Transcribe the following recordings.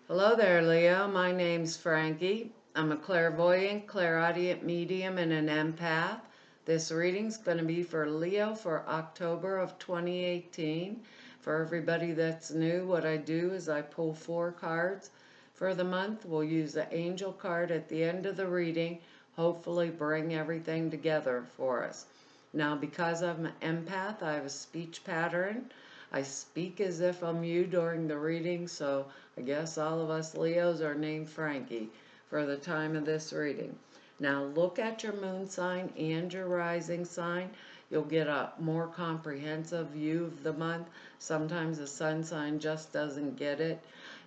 Hello there, Leo. My name's Frankie. I'm a clairvoyant, clairaudient medium, and an empath. This reading's going to be for Leo for October of 2018. For everybody that's new, what I do is I pull 4 cards for the month. We'll use the angel card at the end of the reading, hopefully bring everything together for us. Now, because I'm an empath, I have a speech pattern. I speak as if I'm you during the reading, so I guess all of us Leos are named Frankie for the time of this reading. Now look at your moon sign and your rising sign. You'll get a more comprehensive view of the month. Sometimes the sun sign just doesn't get it.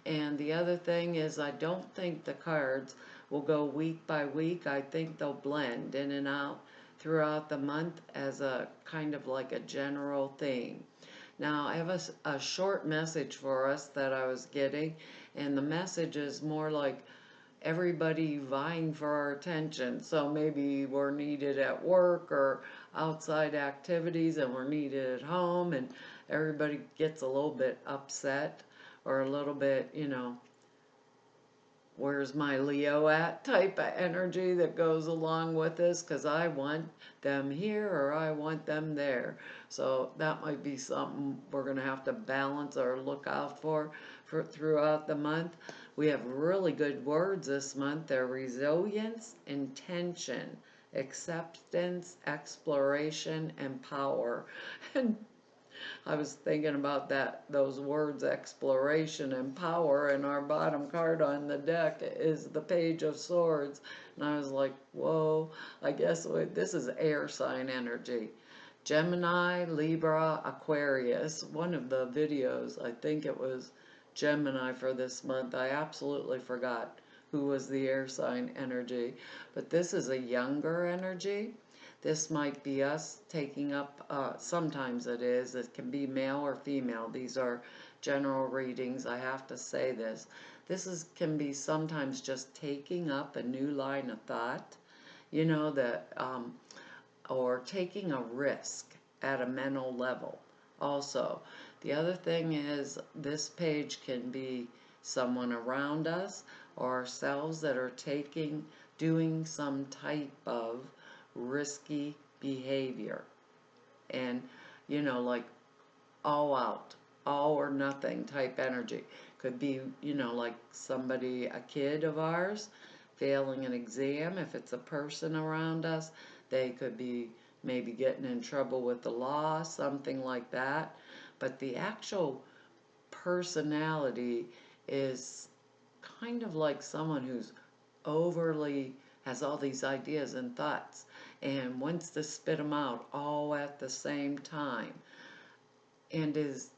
And the other thing is I don't think the cards will go week by week. I think they'll blend in and out throughout the month as a kind of like a general theme. Now, I have a short message for us that I was getting, and the message is more like everybody vying for our attention. So maybe we're needed at work or outside activities, and we're needed at home, and everybody gets a little bit upset or a little bit, where's my Leo at type of energy that goes along with this, because I want them here or I want them there. So that might be something we're going to have to balance or look out for throughout the month. We have really good words this month. They're resilience, intention, acceptance, exploration, and power. And I was thinking about those words, exploration and power, and our bottom card on the deck is the Page of Swords. And I was like, whoa, I guess this is air sign energy. Gemini, Libra, Aquarius. One of the videos, I think it was Gemini for this month. I absolutely forgot who was the air sign energy. But this is a younger energy. This might be us taking up, sometimes it can be male or female. These are general readings, I have to say this. Can be sometimes just taking up a new line of thought, that, or taking a risk at a mental level. Also, the other thing is this page can be someone around us or ourselves that are doing some type of risky behavior. And, like all out, all or nothing type energy. Could be, like a kid of ours, failing an exam. If it's a person around us, they could be maybe getting in trouble with the law, something like that. But the actual personality is kind of like someone who's overly has all these ideas and thoughts and wants to spit them out all at the same time and is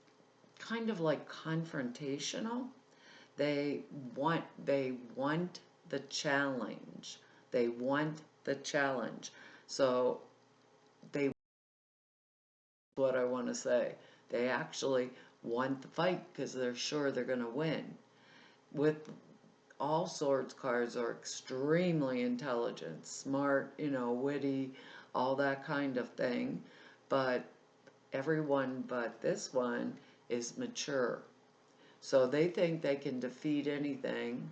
kind of like confrontational. They want the challenge. They want the challenge. So they what I want to say. They actually want the fight because they're sure they're going to win. With all swords cards are extremely intelligent, smart, witty, all that kind of thing. But everyone but this one is mature. So they think they can defeat anything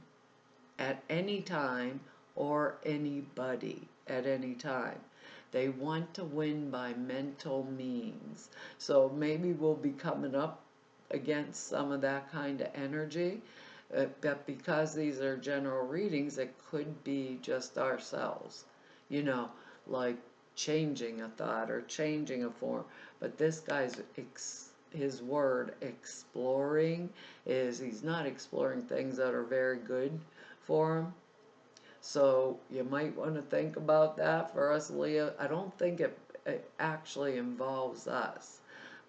at any time or anybody at any time. They want to win by mental means. So maybe we'll be coming up against some of that kind of energy. But because these are general readings, it could be just ourselves, you know, like changing a thought or changing a form. But this guy's his word exploring is he's not exploring things that are very good for him. So you might want to think about that for us, Leah. I don't think it actually involves us,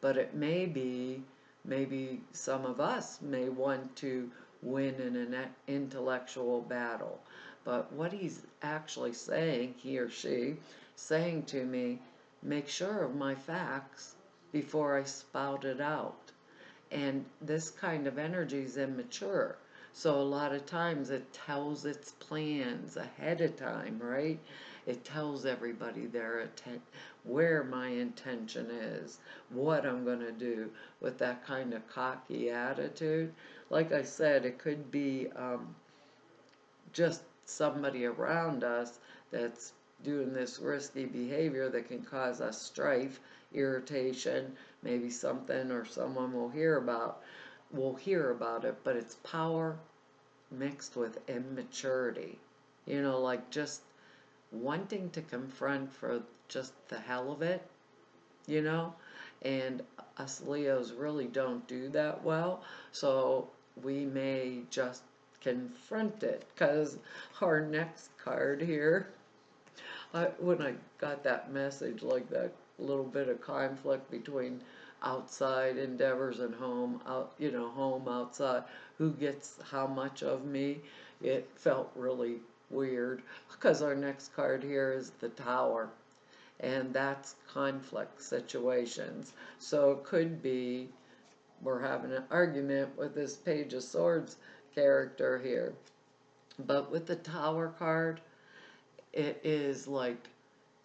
but it may be, maybe some of us may want to win in an intellectual battle. But what he's actually saying, he or she, saying to me, make sure of my facts before I spout it out. And this kind of energy is immature. So a lot of times it tells its plans ahead of time, right? It tells everybody where my intention is, what I'm going to do with that kind of cocky attitude. like I said, it could be just somebody around us that's doing this risky behavior that can cause us strife, irritation, maybe something or someone will hear about it, but it's power mixed with immaturity. Like just wanting to confront for just the hell of it, you know? And us Leos really don't do that well, so we may just confront it, because our next card here, when I got that message, like that little bit of conflict between outside endeavors and home, home, outside, who gets how much of me, it felt really weird, because our next card here is the Tower, and that's conflict situations. So it could be we're having an argument with this Page of Swords character here. But with the Tower card, it is like,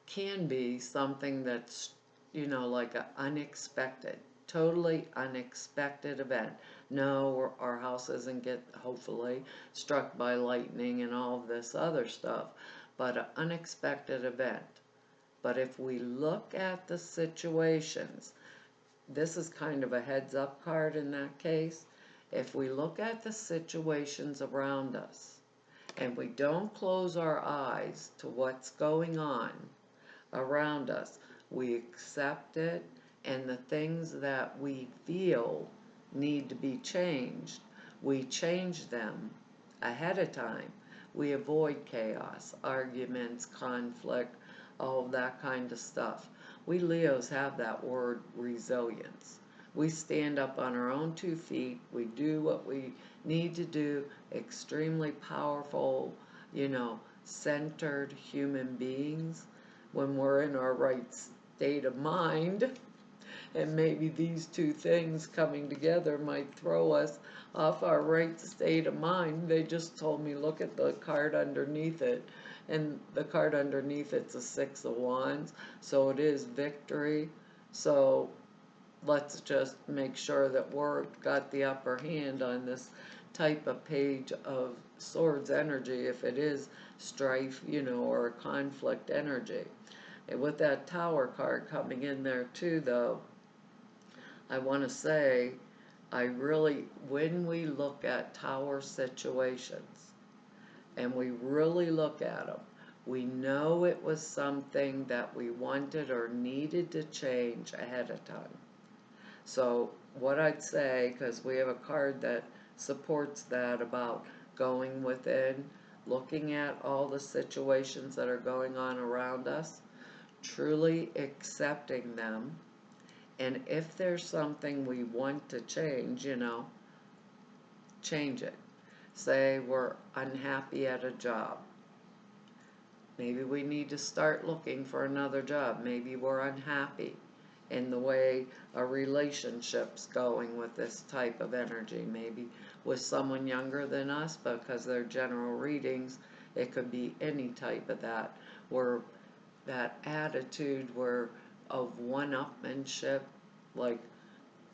can be something that's, like an unexpected, totally unexpected event. No, our house doesn't get, hopefully, struck by lightning and all of this other stuff, but an unexpected event. But if we look at the situations, this is kind of a heads up card in that case. If we look at the situations around us and we don't close our eyes to what's going on around us, we accept it, and the things that we feel need to be changed, we change them ahead of time. We avoid chaos, arguments, conflict, all of that kind of stuff. We Leos have that word resilience. We stand up on our own 2 feet, we do what we need to do, extremely powerful, centered human beings when we're in our right state of mind. And maybe these two things coming together might throw us off our right state of mind. They just told me, look at the card underneath it. And the card underneath it's a Six of Wands. So it is victory. So let's just make sure that we're got the upper hand on this type of Page of Swords energy, if it is strife, or conflict energy. And with that Tower card coming in there too, though, I want to say, when we look at Tower situations, and we really look at them, we know it was something that we wanted or needed to change ahead of time. So what I'd say, because we have a card that supports that about going within, looking at all the situations that are going on around us, truly accepting them, and if there's something we want to change, change it. Say we're unhappy at a job. Maybe we need to start looking for another job. Maybe we're unhappy in the way a relationship's going with this type of energy. Maybe with someone younger than us, because they're general readings, it could be any type of that, where that attitude of one-upmanship, like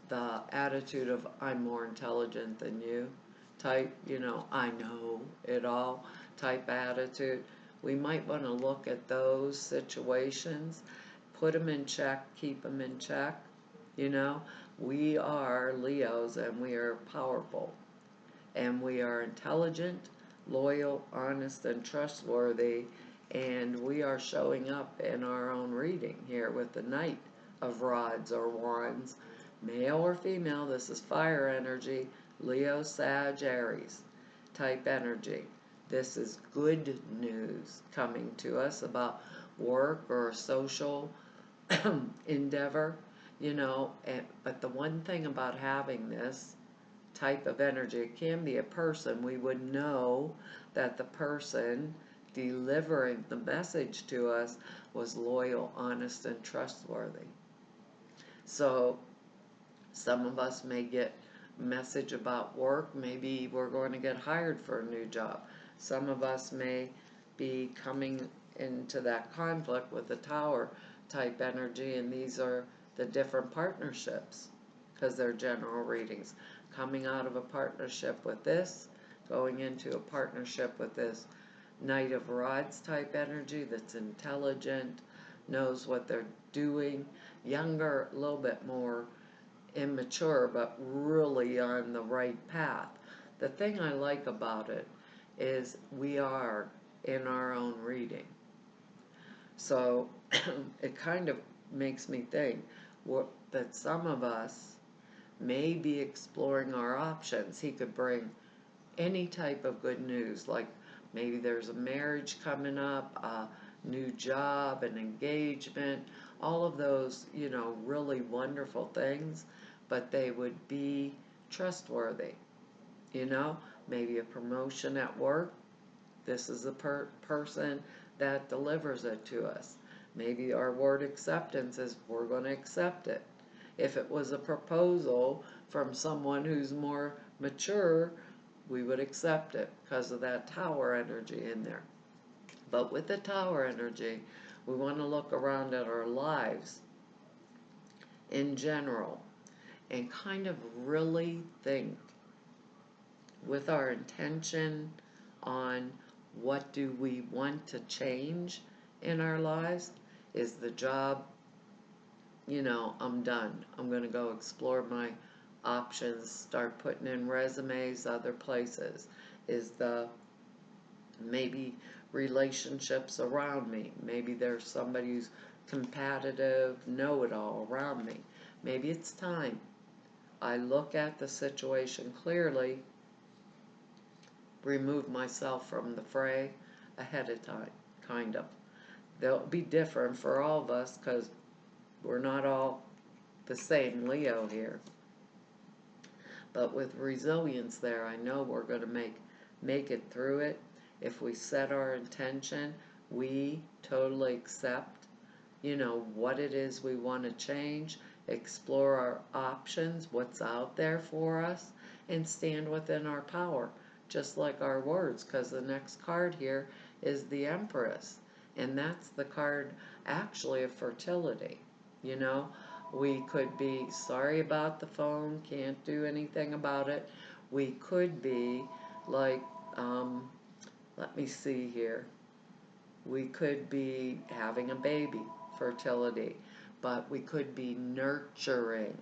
the attitude of I'm more intelligent than you type, I know it all type attitude. We might want to look at those situations, put them in check, keep them in check. We are Leos, and we are powerful, and we are intelligent, loyal, honest, and trustworthy, and we are showing up in our own reading here with the Knight of Rods or Wands, male or female. This is fire energy, Leo, Sag, Aries type energy. This is good news coming to us about work or social endeavor, but the one thing about having this type of energy, it can be a person, we would know that the person delivering the message to us was loyal, honest, and trustworthy. So some of us may get a message about work. Maybe we're going to get hired for a new job. Some of us may be coming into that conflict with the Tower type energy, and these are the different partnerships, because they're general readings, coming out of a partnership with this, going into a partnership with this Knight of Rods type energy that's intelligent, knows what they're doing, younger, a little bit more immature, but really on the right path. The thing I like about it is we are in our own reading. So it kind of makes me think that some of us may be exploring our options. He could bring any type of good news, like maybe there's a marriage coming up, a new job, an engagement, all of those, really wonderful things, but they would be trustworthy, you know, maybe a promotion at work. This is the person that delivers it to us. Maybe our word acceptance is we're going to accept it. If it was a proposal from someone who's more mature, we would accept it because of that tower energy in there. But with the tower energy, we want to look around at our lives in general and kind of really think with our intention on what do we want to change in our lives. Is the job, I'm done. I'm going to go explore my options, start putting in resumes other places. Is the maybe relationships around me? Maybe there's somebody who's competitive, know-it-all around me. Maybe it's time I look at the situation clearly, remove myself from the fray ahead of time, kind of. They'll be different for all of us because we're not all the same Leo here. But with resilience there, I know we're going to make it through it. If we set our intention, we totally accept, what it is we want to change, explore our options, what's out there for us, and stand within our power, just like our words, because the next card here is the Empress, and that's the card actually of fertility. We could be sorry about the phone, can't do anything about it. We could be like, let me see here. We could be having a baby, fertility, but we could be nurturing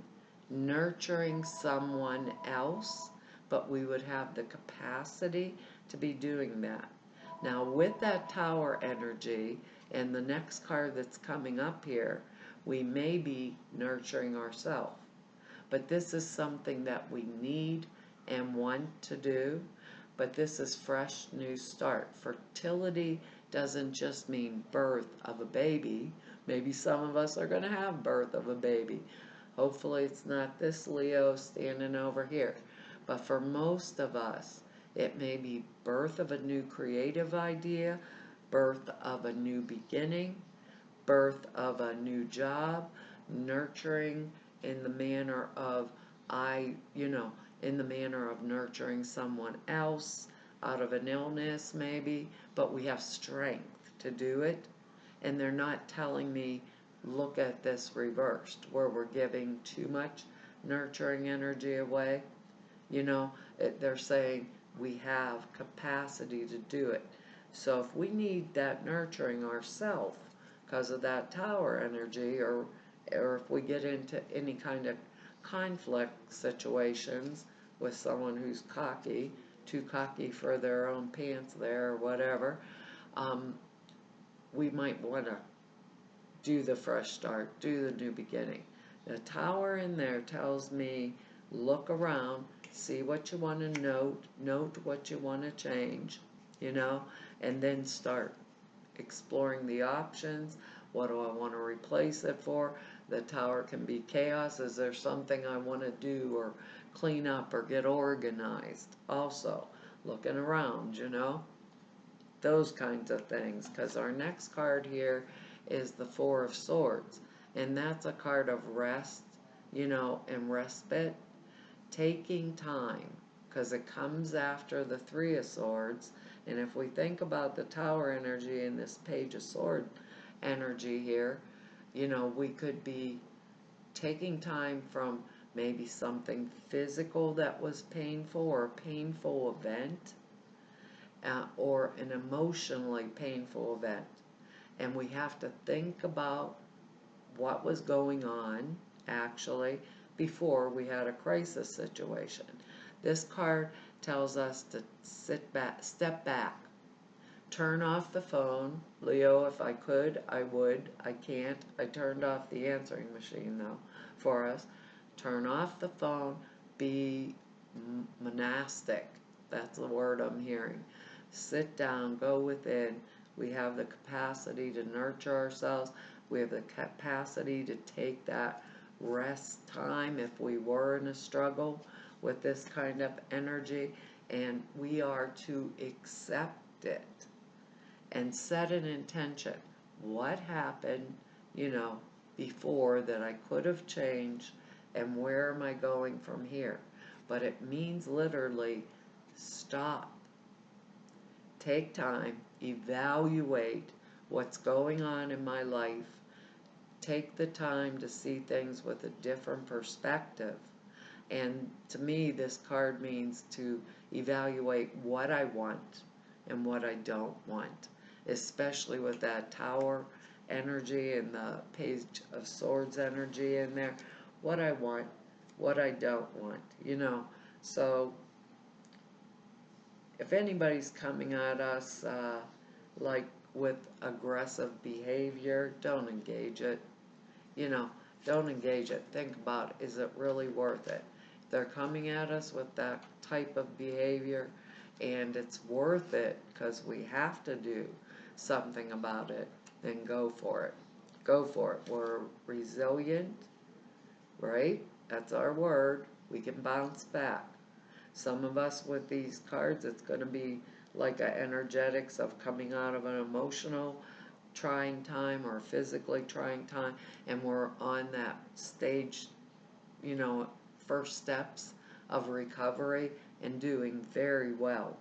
someone else, but we would have the capacity to be doing that. Now, with that tower energy and the next card that's coming up here, we may be nurturing ourselves. But this is something that we need and want to do. But this is fresh, new start. Fertility doesn't just mean birth of a baby. Maybe some of us are going to have birth of a baby. Hopefully it's not this Leo standing over here. But for most of us, it may be birth of a new creative idea, birth of a new beginning, birth of a new job, nurturing in the manner of in the manner of nurturing someone else out of an illness maybe, but we have strength to do it. And they're not telling me, look at this reversed, where we're giving too much nurturing energy away. They're saying we have capacity to do it. So if we need that nurturing ourselves because of that tower energy, or if we get into any kind of conflict situations with someone who's cocky, too cocky for their own pants there or whatever, we might want to do the fresh start, do the new beginning. The tower in there tells me, look around, see what you want to note what you want to change, and then start exploring the options. What do I want to replace it for? The tower can be chaos. Is there something I want to do or clean up or get organized? Also, looking around, those kinds of things. Because our next card here is the Four of Swords. And that's a card of rest, and respite. Taking time. Because it comes after the Three of Swords. And if we think about the tower energy in this Page of Swords energy here, we could be taking time from maybe something physical that was painful or a painful event, or an emotionally painful event. And we have to think about what was going on actually before we had a crisis situation. This card tells us to step back, turn off the phone. Leo, if I could, I would. I can't. I turned off the answering machine though for us. Turn off the phone, be monastic. That's the word I'm hearing. Sit down, go within. We have the capacity to nurture ourselves. We have the capacity to take that rest time if we were in a struggle with this kind of energy, and we are to accept it and set an intention. What happened, you know, before that I could have changed, and where am I going from here? But it means literally stop, take time, evaluate what's going on in my life, take the time to see things with a different perspective. And to me, this card means to evaluate what I want and what I don't want, especially with that Tower energy and the Page of Swords energy in there. What I want, what I don't want, you know. So if anybody's coming at us like with aggressive behavior, don't engage it. You know, don't engage it. Think about, is it really worth it? If they're coming at us with that type of behavior and it's worth it because we have to do something about it, then go for it. Go for it. We're resilient, right? That's our word. We can bounce back. Some of us with these cards, it's going to be like a energetics of coming out of an emotional trying time or physically trying time, and we're on that stage, you know, first steps of recovery and doing very well.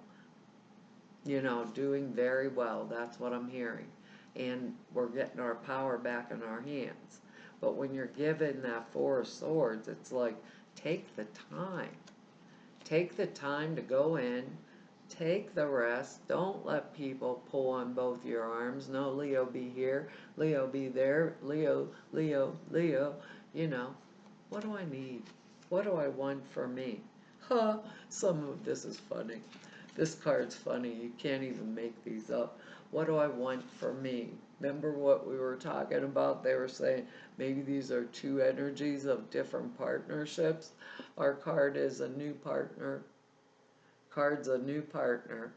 You know, doing very well. That's what I'm hearing. And we're getting our power back in our hands. But when you're given that Four of Swords, it's like, take the time. Take the time to go in, take the rest. Don't let people pull on both your arms. No, Leo be here, Leo be there, Leo, Leo, Leo. You know, what do I need? What do I want for me? Huh, some of this is funny. This card's funny. You can't even make these up. What do I want for me? Remember what we were talking about? They were saying maybe these are two energies of different partnerships. Our card is a new partner. Card's a new partner.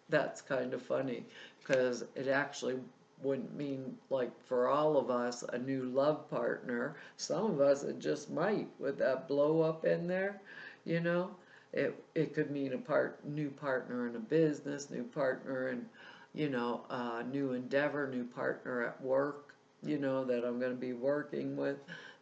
That's kind of funny because it actually wouldn't mean, like, for all of us a new love partner. Some of us it just might with that blow up in there, you know. It could mean new partner in a business, new partner in, you know, new endeavor, new partner at work, you know, that I'm going to be working with.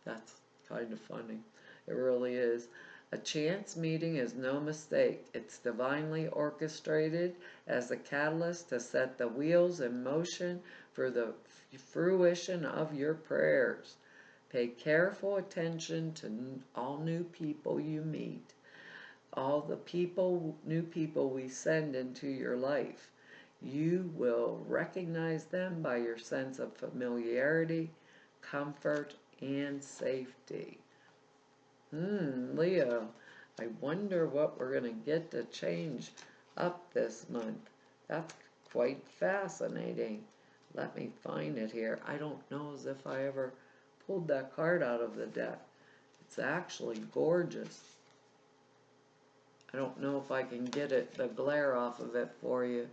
That's kind of funny. It really is. A chance meeting is no mistake. It's divinely orchestrated as a catalyst to set the wheels in motion for the fruition of your prayers. Pay careful attention to all new people you meet, all the new people we send into your life. You will recognize them by your sense of familiarity, comfort, and safety. Leo, I wonder what we're going to get to change up this month. That's quite fascinating. Let me find it here. I don't know as if I ever pulled that card out of the deck. It's actually gorgeous. I don't know if I can get the glare off of it for you,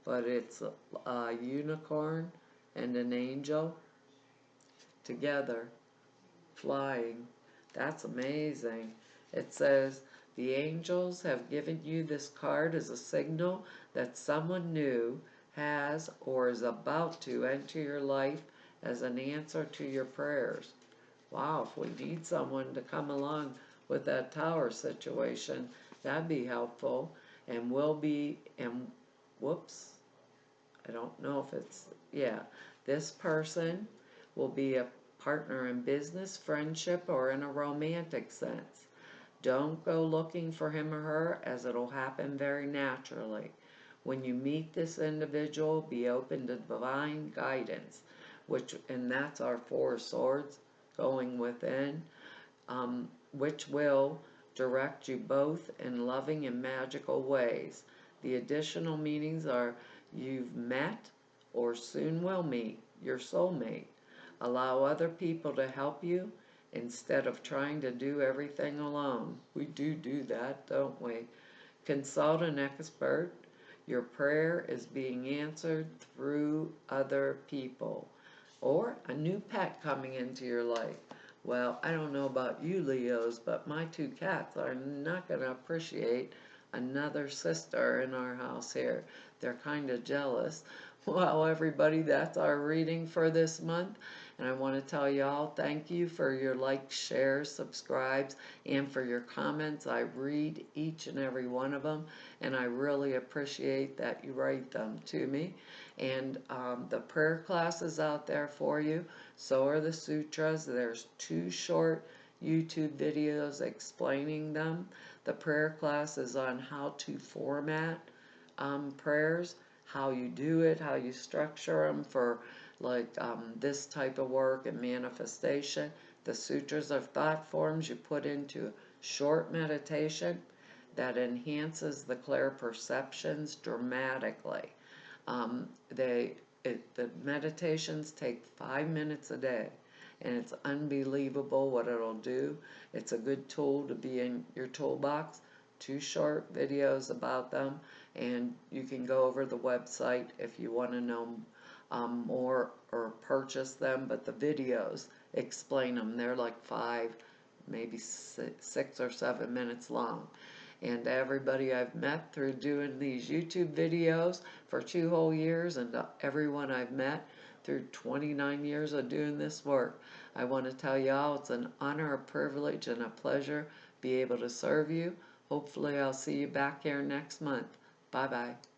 but it's a unicorn and an angel together flying. That's amazing. It says, the angels have given you this card as a signal that someone new has or is about to enter your life as an answer to your prayers. Wow, if we need someone to come along with that tower situation, that'd be helpful. And whoops, I don't know if it's, yeah, this person will be a partner in business, friendship, or in a romantic sense. Don't go looking for him or her, as it'll happen very naturally. When you meet this individual, be open to divine guidance, and that's our Four of Swords going within, which will direct you both in loving and magical ways. The additional meanings are you've met or soon will meet your soulmate. Allow other people to help you instead of trying to do everything alone. We do that, don't we? Consult an expert. Your prayer is being answered through other people. Or a new pet coming into your life. Well, I don't know about you Leos, but my two cats are not going to appreciate another sister in our house here. They're kind of jealous. Well, everybody, that's our reading for this month. And I want to tell y'all thank you for your likes, shares, subscribes, and for your comments. I read each and every one of them, and I really appreciate that you write them to me. And the prayer classes out there for you. So are the sutras. There's 2 short YouTube videos explaining them. The prayer class is on how to format prayers, how you do it, how you structure them for this type of work and manifestation. The sutras are thought forms you put into short meditation that enhances the clear perceptions dramatically. The meditations take 5 minutes a day, and it's unbelievable what it'll do. It's a good tool to be in your toolbox. 2 short videos about them, and you can go over the website if you want to know more or purchase them, but the videos explain them. They're like 5, maybe 6 or 7 minutes long. And everybody I've met through doing these YouTube videos for 2 whole years, and everyone I've met through 29 years of doing this work, I want to tell y'all it's an honor, a privilege, and a pleasure to be able to serve you. Hopefully I'll see you back here next month. Bye-bye.